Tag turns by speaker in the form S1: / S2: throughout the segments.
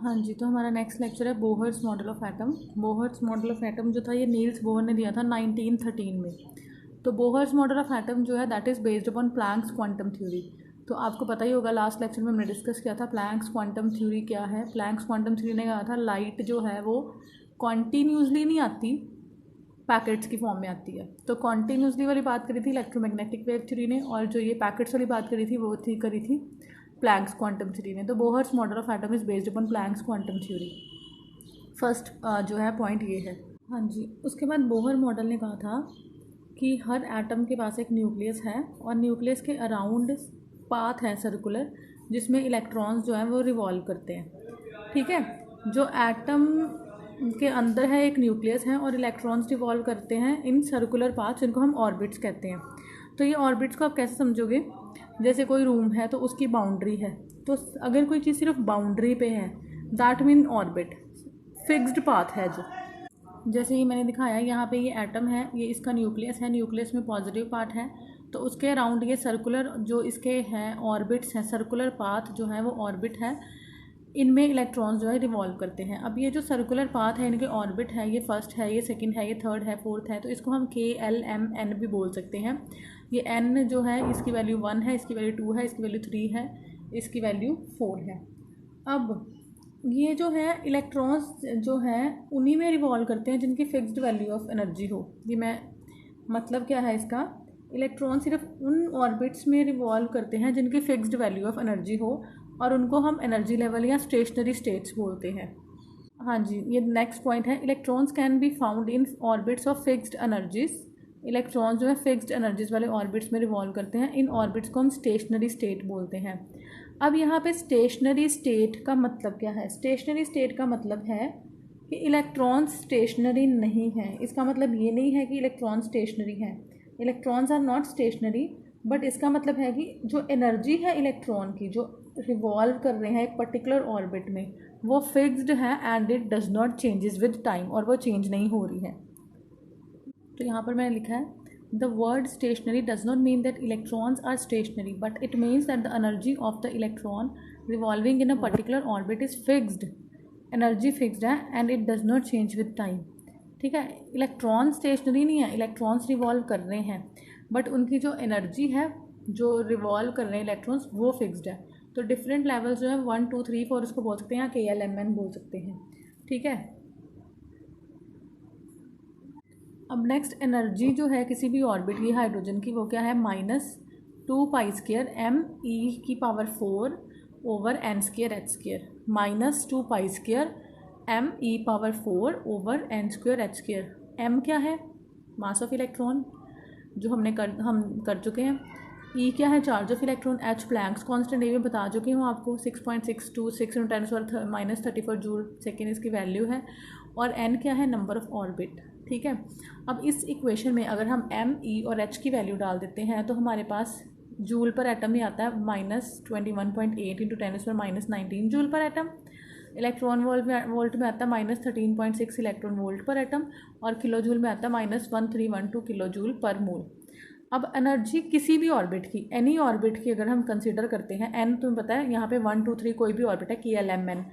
S1: हाँ जी, तो हमारा नेक्स्ट लेक्चर है Bohr's model of atom. Bohr's model of atom जो था ये नील्स बोहर ने दिया था 1913 में। तो बोहर्स मॉडल ऑफ एटम जो है that is based upon Planck's quantum theory. तो आपको पता ही होगा, लास्ट लेक्चर में हमने डिस्कस किया था प्लैंक्स क्वांटम थ्योरी क्या है। प्लैंक्स क्वांटम थ्योरी ने कहा था लाइट जो है वो कॉन्टीन्यूसली नहीं आती, पैकेट्स की फॉर्म में आती है। तो कॉन्टीन्यूसली वाली बात करी थी इलेक्ट्रोमैग्नेटिक वेव थ्योरी ने, और जो ये पैकेट्स वाली बात करी थी वो करी थी प्लैंक्स क्वांटम थ्योरी ने। तो Bohr's model of atom is based upon Planck's quantum theory. First जो है पॉइंट ये है। हाँ जी, उसके बाद बोहर मॉडल ने कहा था कि हर एटम के पास एक न्यूक्लियस है और न्यूक्लियस के अराउंड पाथ है सर्कुलर, जिसमें इलेक्ट्रॉन्स जो हैं वो रिवॉल्व करते हैं। ठीक है, जो एटम के अंदर है एक न्यूक्लियस है और इलेक्ट्रॉन्स रिवॉल्व करते हैं इन सर्कुलर पाथ, जिनको हम ऑर्बिट्स कहते हैं। तो ये ऑर्बिट्स को आप कैसे समझोगे, जैसे कोई रूम है तो उसकी बाउंड्री है, तो अगर कोई चीज़ सिर्फ बाउंड्री पे है that mean orbit, fixed path है। जो जैसे ही मैंने दिखाया यहाँ पे ये एटम है, ये इसका न्यूक्लियस है, न्यूक्लियस में पॉजिटिव पार्ट है, तो उसके अराउंड ये सर्कुलर जो इसके हैं ऑर्बिट्स हैं, सर्कुलर पाथ जो है वो ऑर्बिट है, इनमें इलेक्ट्रॉन्स जो है रिवॉल्व करते हैं। अब ये जो सर्कुलर पाथ है इनके ऑर्बिट है, ये फर्स्ट है, ये सेकंड है, ये थर्ड है, फोर्थ है, तो इसको हम KLMN भी बोल सकते हैं। ये N जो है इसकी वैल्यू 1 है, इसकी वैल्यू 2 है, इसकी वैल्यू 3 है, इसकी वैल्यू 4 है। अब ये जो है इलेक्ट्रॉन्स जो हैं उन्हीं में रिवॉल्व करते हैं जिनकी फिक्स्ड वैल्यू ऑफ एनर्जी हो। ये मैं मतलब क्या है इसका, इलेक्ट्रॉन सिर्फ उन ऑर्बिट्स में रिवॉल्व करते हैं जिनकी फिक्स्ड वैल्यू ऑफ एनर्जी हो, और उनको हम एनर्जी लेवल या स्टेशनरी स्टेट्स बोलते हैं। हाँ जी, ये नेक्स्ट पॉइंट है। Electrons can be found in orbits of fixed energies. Electrons जो है फिक्स्ड एनर्जीज वाले ऑर्बिट्स में रिवॉल्व करते हैं, इन ऑर्बिट्स को हम स्टेशनरी स्टेट बोलते हैं। अब यहाँ पे स्टेशनरी स्टेट का मतलब क्या है? स्टेशनरी स्टेट का मतलब है कि इलेक्ट्रॉन्स स्टेशनरी नहीं है। इसका मतलब ये नहीं है कि इलेक्ट्रॉन स्टेशनरी हैं, electrons are not stationary, but इसका मतलब है कि जो एनर्जी है इलेक्ट्रॉन की, जो रिवॉल्व कर रहे हैं एक पर्टिकुलर ऑर्बिट में, वो फिक्स्ड है and it does not changes with time, और वो चेंज नहीं हो रही है। तो यहाँ पर मैंने लिखा है the word stationary does not mean that electrons are stationary, but it means that the energy of the electron revolving in a particular orbit is fixed. Energy fixed है and it does not change with time. ठीक है, electron stationery नहीं है, electrons revolve कर रहे हैं, but उनकी जो एनर्जी है जो रिवॉल्व कर रहे हैं इलेक्ट्रॉन्स वो फिक्स्ड है। तो डिफरेंट लेवल्स जो है 1 2 3 4 उसको बोल सकते हैं, या KLMN बोल सकते हैं। ठीक है, अब नेक्स्ट एनर्जी जो है किसी भी ऑर्बिट की हाइड्रोजन की, वो क्या है, -2π²m e⁴ over n²h², -2π²m e⁴ over n²h²। m क्या है? मास ऑफ इलेक्ट्रॉन, जो हम कर चुके हैं। ई क्या है? Charge of electron. H Planck's constant, ये भी बता चुकी हूँ आपको, 6.626 × 10⁻³ जूल सेकेंड इसकी वैल्यू है। और एन क्या है? Number of orbit. ठीक है, अब इस इक्वेशन में अगर हम एम, ई और एच की वैल्यू डाल देते हैं तो हमारे पास जूल पर एटम ही आता है, -21.8 × 10⁻19 जूल पर एटम। इलेक्ट्रॉन वोल्ट में आता है -13.6 इलेक्ट्रॉन वोल्ट पर एटम, और किलो जूल में आता है -1312 किलो जूल पर मोल। अब एनर्जी किसी भी ऑर्बिट की, एनी ऑर्बिट की अगर हम कंसिडर करते हैं, एन तुम्हें पता है यहाँ पे 1 2 3 कोई भी ऑर्बिट है, KLMN,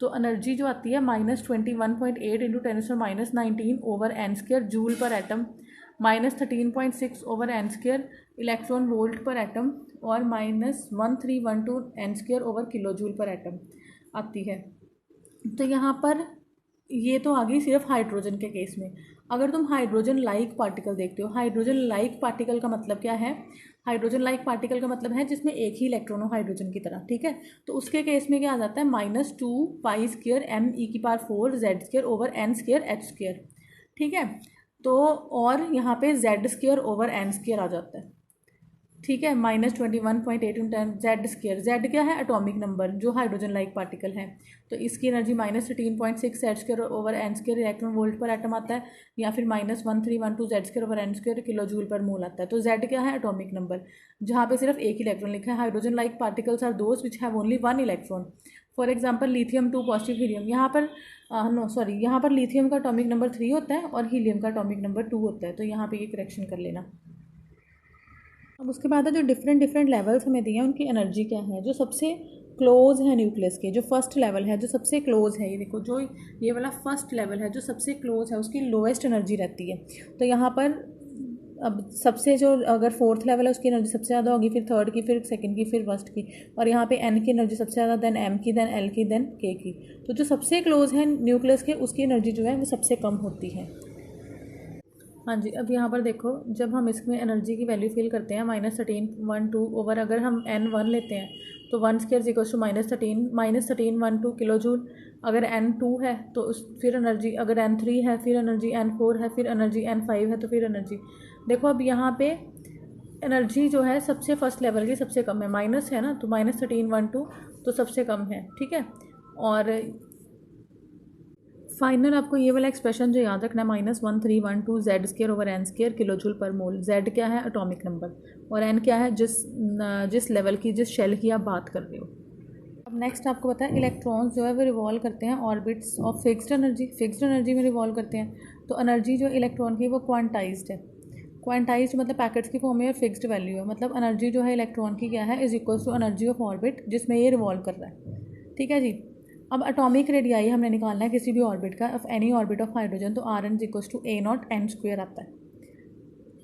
S1: तो एनर्जी जो आती है -21.8 × 10⁻19 ओवर n² जूल पर atom, -13.6 over n² electron volt पर एटम, और -1312 n² ओवर किलो जूल पर एटम आती है। तो यहाँ पर ये तो आ गई सिर्फ हाइड्रोजन के केस में। अगर तुम हाइड्रोजन लाइक पार्टिकल देखते हो, हाइड्रोजन लाइक पार्टिकल का मतलब क्या है? हाइड्रोजन लाइक पार्टिकल का मतलब है जिसमें एक ही इलेक्ट्रॉन हो हाइड्रोजन की तरह। ठीक है, तो उसके केस में क्या आ जाता है, -2π²m e⁴ z² over n² h²। ठीक है, तो और यहाँ पे z² ओवर n² आ जाता है। ठीक है, -21.8 × 10 z² क्या है? एटॉमिक नंबर, जो हाइड्रोजन लाइक पार्टिकल है। तो इसकी energy -13.6 z² over n² electron volt पर एटम आता है, या फिर -1312 z² over n² kilo joule पर मोल आता है। तो z क्या है? एटॉमिक नंबर, जहाँ पे सिर्फ एक इलेक्ट्रॉन लिखा है। Hydrogen like particles are those which have only 1 electron. For example lithium 2 positive helium, यहाँ पर यहाँ पर लिथियम का एटॉमिक नंबर 3 होता है और हीलियम का एटॉमिक नंबर 2 होता है, तो यहाँ पे ये करेक्शन कर लेना। अब उसके बाद है जो डिफरेंट लेवल्स हमें दिए हैं उनकी एनर्जी क्या है। जो सबसे क्लोज है न्यूक्लियस के, जो फर्स्ट लेवल है, जो सबसे क्लोज है, ये देखो जो ये वाला फर्स्ट लेवल है जो सबसे क्लोज है, उसकी लोएस्ट एनर्जी रहती है। तो यहाँ पर अब सबसे जो अगर फोर्थ लेवल है उसकी एनर्जी सबसे ज़्यादा होगी, फिर थर्ड की, फिर सेकंड की, फिर फर्स्ट की, और यहाँ पे एन की एनर्जी सबसे ज़्यादा, देन एम की, देन एल की, देन के की। तो जो सबसे क्लोज है न्यूक्लियस के उसकी एनर्जी जो है वो सबसे कम होती है। हाँ जी, अब यहाँ पर देखो जब हम इसमें एनर्जी की वैल्यू फिल करते हैं -13 ओवर, अगर हम n1 लेते हैं तो 1² इक्वल्स टू -13 किलो जूल। अगर n2 है तो उस फिर एनर्जी, अगर n3 है फिर एनर्जी, n4 है फिर एनर्जी, n5 है तो फिर एनर्जी। देखो अब यहाँ पे एनर्जी जो है सबसे फर्स्ट लेवल की सबसे कम है, माइनस है ना, तो -13 तो सबसे कम है, ठीक है। और फाइनल आपको ये वाला एक्सप्रेशन जो याद रखना है, -1312 Z² over n² kilo joule पर मोल। Z क्या है? एटॉमिक नंबर, और n क्या है? जिस लेवल की, जिस शेल की आप बात कर रहे हो। अब नेक्स्ट आपको पता है इलेक्ट्रॉन्स जो है वो रिवॉल्व करते हैं ऑर्बिट्स ऑफ फिक्स्ड एनर्जी में रिवॉल्व करते हैं। तो एनर्जी जो इलेक्ट्रॉन की वो क्वांटाइज्ड है। क्वांटाइज्ड मतलब पैकेट्स की फॉर्म में, और फिक्स्ड वैल्यू है, मतलब एनर्जी जो है इलेक्ट्रॉन की क्या है, is equals to energy of orbit जिसमें ये रिवॉल्व कर रहा है, ठीक है जी। अब एटॉमिक रेडियाई हमने निकालना है किसी भी ऑर्बिट का, of any orbit of hydrogen, तो R n equals to A0 n² आता है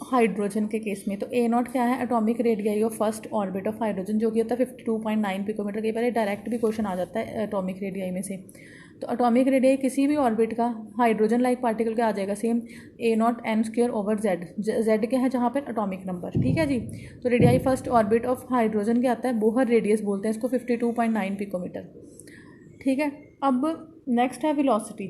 S1: हाइड्रोजन के केस में। तो A0 क्या है? Atomic radii of first orbit of hydrogen, जो कि होता है 52.9 पिकोमीटर। के पहले डायरेक्ट भी क्वेश्चन आ जाता है एटॉमिक रेडियाई में से। तो एटॉमिक रेडियाई किसी भी ऑर्बिट का हाइड्रोजन लाइक पार्टिकल का आ जाएगा same A0 n² over Z क्या है जहाँ पर? एटॉमिक नंबर, ठीक है जी। तो radii first orbit of hydrogen क्या आता है? बोहर रेडियस बोलते हैं इसको, 52.9 पिकोमीटर, ठीक है। अब नेक्स्ट है वेलोसिटी।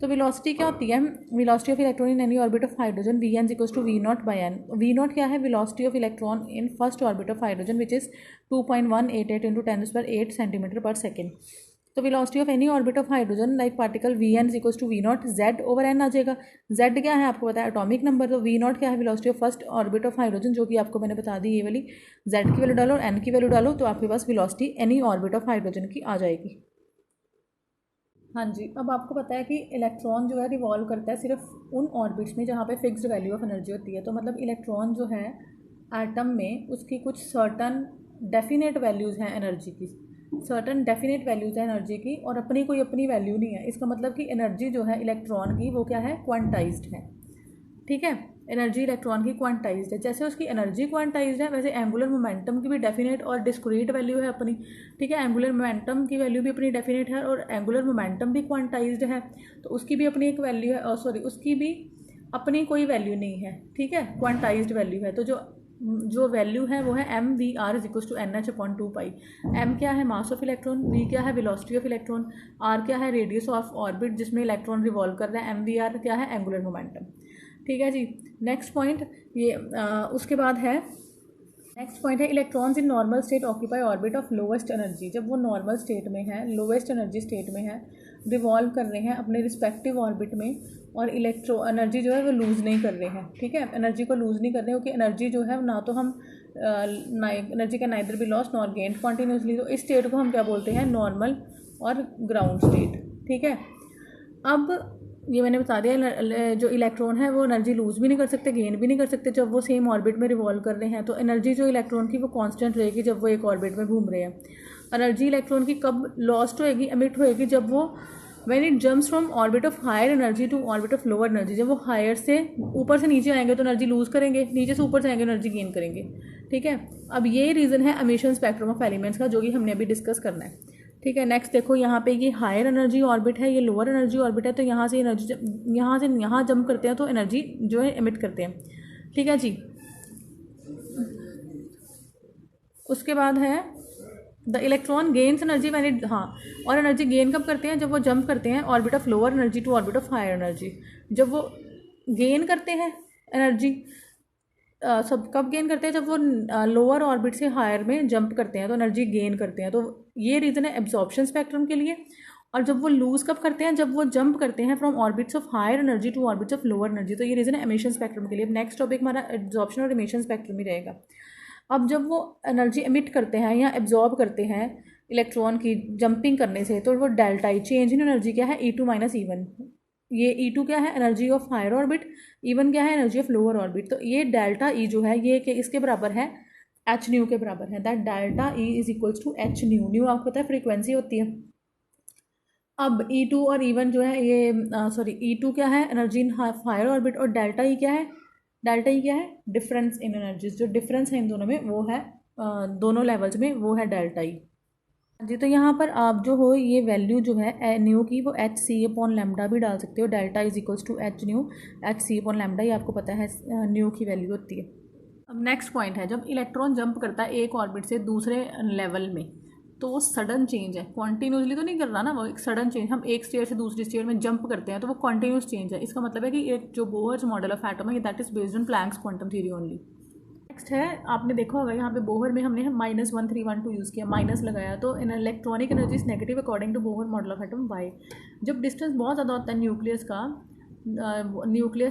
S1: तो वेलोसिटी क्या होती है? Velocity of electron in any orbit of hydrogen Vn equals to V0/n। V0 क्या है? Velocity of electron in first orbit of hydrogen which is 2.188 × 10⁸ centimetre per second. तो velocity of any orbit of hydrogen like particle Vn equals to V0 Z over n आ जाएगा। Z क्या है आपको पता है? Atomic number. तो V0 क्या है? Velocity of first orbit of hydrogen, जो कि आपको मैंने बता दी, ये वाली। Z की वैल्यू डालो और n की वैल्यू डालो तो आपके पास velocity any orbit of hydrogen की आ जाएगी। हाँ जी, अब आपको पता है कि इलेक्ट्रॉन जो है रिवॉल्व करता है सिर्फ उन ऑर्बिट्स में जहाँ पे फिक्स्ड वैल्यू ऑफ एनर्जी होती है। तो मतलब इलेक्ट्रॉन जो है एटम में, उसकी कुछ सर्टन डेफिनेट वैल्यूज़ हैं एनर्जी की, और अपनी कोई अपनी वैल्यू नहीं है। इसका मतलब कि एनर्जी जो है इलेक्ट्रॉन की वो क्या है? क्वांटाइज्ड है, ठीक है। एनर्जी इलेक्ट्रॉन की क्वांटाइज्ड है। जैसे उसकी एनर्जी क्वांटाइज्ड है, वैसे एंगुलर मोमेंटम की भी डेफिनेट और डिस्क्रीट वैल्यू है अपनी, ठीक है। एंगुलर मोमेंटम की वैल्यू भी अपनी डेफिनेट है, और एंगुलर मोमेंटम भी क्वांटाइज्ड है, तो उसकी भी अपनी एक वैल्यू है, और सॉरी उसकी भी अपनी कोई वैल्यू नहीं है, ठीक है, क्वांटाइज्ड वैल्यू है। तो जो वैल्यू है वो है mvr is equals to NH/2π। m क्या है? मास ऑफ इलेक्ट्रॉन, v क्या है? वेलोसिटी ऑफ इलेक्ट्रॉन, r क्या है? रेडियस ऑफ ऑर्बिट जिसमें इलेक्ट्रॉन रिवॉल्व कर रहा है, mvr क्या है? एंगुलर मोमेंटम, ठीक है जी। नेक्स्ट पॉइंट ये उसके बाद है, नेक्स्ट पॉइंट है electrons in normal state occupy orbit of lowest energy. जब वो नॉर्मल स्टेट में है, लोवेस्ट एनर्जी स्टेट में है, रिवॉल्व कर रहे हैं अपने रिस्पेक्टिव ऑर्बिट में, और एनर्जी जो है वो लूज़ नहीं कर रहे हैं, ठीक है। एनर्जी को लूज़ नहीं कर रहे हैं, क्योंकि एनर्जी जो है ना तो हम एनर्जी का neither be lost nor gain continuously. तो इस स्टेट को हम क्या बोलते हैं? नॉर्मल और ग्राउंड स्टेट, ठीक है। अब ये मैंने बता दिया, जो इलेक्ट्रॉन है वो एनर्जी लूज़ भी नहीं कर सकते, गेन भी नहीं कर सकते जब वो सेम ऑर्बिट में रिवॉल्व कर रहे हैं। तो एनर्जी जो इलेक्ट्रॉन की वो कांस्टेंट रहेगी जब वो एक ऑर्बिट में घूम रहे हैं। एनर्जी इलेक्ट्रॉन की कब लॉस्ट होएगी, एमिट होएगी? जब वो when it jumps from orbit of higher energy to orbit of lower energy. जब वो हायर से ऊपर से नीचे आएंगे तो एनर्जी लूज़ करेंगे, नीचे से ऊपर से आएंगे एनर्जी गेन करेंगे, ठीक है। अब ये रीज़न है एमिशन स्पेक्ट्रम ऑफ एलिमेंट्स का, जो कि हमने अभी डिस्कस करना है, ठीक है। नेक्स्ट देखो, यहाँ पे ये हायर एनर्जी ऑर्बिट है, ये लोअर एनर्जी ऑर्बिट है। तो यहाँ से एनर्जी यहाँ जंप करते हैं तो एनर्जी जो है एमिट करते हैं, ठीक है जी। उसके बाद है the electron gains energy when it, और एनर्जी गेन कब करते हैं? जब वो जंप करते हैं orbit of lower energy to orbit of higher energy. जब वो गेन करते हैं एनर्जी, सब कब गेन करते हैं? जब वो लोअर ऑर्बिट से हायर में जंप करते हैं तो एनर्जी गेन करते हैं। तो ये रीज़न है एब्जॉर्प्शन स्पेक्ट्रम के लिए। और जब वो लूज़ कब करते हैं? जब वो जंप करते हैं from orbits of higher energy to orbits of lower energy. तो ये रीज़न है एमिशन स्पेक्ट्रम के लिए। नेक्स्ट टॉपिक हमारा एब्जॉर्प्शन और एमिशन स्पेक्ट्रम ही रहेगा। अब जब वो एनर्जी एमिट करते हैं या एब्जॉर्ब करते हैं इलेक्ट्रॉन की जंपिंग करने से, तो वो delta E, change in energy क्या है? E2 - E1। ये E2 क्या है? Energy of higher orbit, E1 क्या है? Energy of lower orbit. तो ये डेल्टा ई जो है ये इसके बराबर है एच न्यू के बराबर है, that delta E is equals to h nu. Nu आपको पता है फ्रीक्वेंसी होती है। अब E2 और E1 जो है ये सॉरी E2 क्या है, एनर्जी इन हायर ऑर्बिट, और डेल्टा ई क्या है, डेल्टा ई क्या है, डिफरेंस इन एनर्जीज। जो डिफरेंस है इन दोनों में वो है दोनों लेवल्स में वो है डेल्टा ई। जी, तो यहाँ पर आप जो हो ये वैल्यू जो है न्यू की वो एच सी अपॉन लेमडा भी डाल सकते हो। Delta is equals to h nu, h c upon lambda, ये आपको पता है न्यू की वैल्यू होती है। अब नेक्स्ट पॉइंट है, जब इलेक्ट्रॉन जंप करता है एक ऑर्बिट से दूसरे लेवल में, तो वो सडन चेंज है, कॉन्टिन्यूसली तो नहीं कर रहा ना, वो एक सडन चेंज, हम एक स्टेट से दूसरी स्टेट में जंप करते हैं तो वो कॉन्टिन्यूस चेंज है। इसका मतलब है कि एक जो बोहर्स मॉडल ऑफ एटम है that is based on Planck's quantum theory only. Next है, आपने देखा होगा यहाँ पे बोहर में हमने -1312 यूज़ किया, माइनस लगाया, तो in electronic energy is negative according to Bohr model of atom. Why? जब डिस्टेंस बहुत ज़्यादा होता है न्यूक्लियस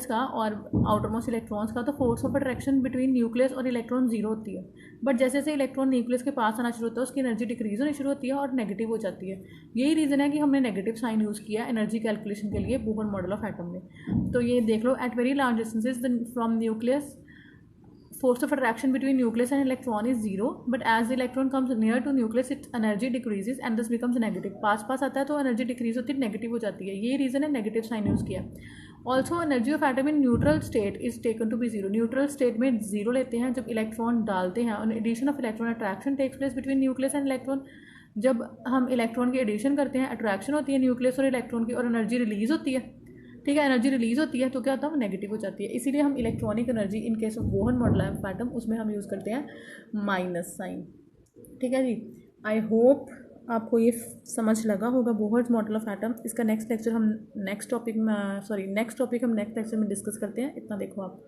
S1: का और आउटर मोस्ट इलेक्ट्रॉन्स का, तो force of attraction between nucleus और इलेक्ट्रॉन जीरो होती है। बट जैसे जैसे इलेक्ट्रॉन न्यूक्लियस के पास आना शुरू होता है उसकी एनर्जी डिक्रीज होनी शुरू होती है और नेगेटिव हो जाती है। यही रीज़न है कि हमने नेगेटिव साइन यूज़ किया एनर्जी कैलकुलेशन के लिए बोहर मॉडल ऑफ एटम में। तो ये देख लो, at very large distances from nucleus force of attraction between nucleus and electron is zero, but as the electron comes near to nucleus its energy decreases and this becomes negative। पास पास आता है तो energy decrease होती है, negative हो जाती है। ये reason है नेगेटिव साइन यूज़ किया। Also energy of atom in neutral state is taken to be zero. Neutral state में जीरो लेते हैं जब इलेक्ट्रॉन डालते हैं, और addition of electron attraction takes place between nucleus and electron. जब हम इलेक्ट्रॉन की एडिशन करते हैं अट्रैक्शन होती है न्यूक्लियस और इलेक्ट्रॉन की, और एनर्जी रिलीज होती है। ठीक है, एनर्जी रिलीज होती है तो क्या होता है, वो नेगेटिव हो जाती है। इसीलिए हम electronic energy in case of Bohr model of atom उसमें हम यूज़ करते हैं माइनस साइन। ठीक है जी, आई होप आपको ये समझ लगा होगा बोहर मॉडल ऑफ एटम। इसका नेक्स्ट लेक्चर हम नेक्स्ट टॉपिक में डिस्कस करते हैं। इतना देखो आप।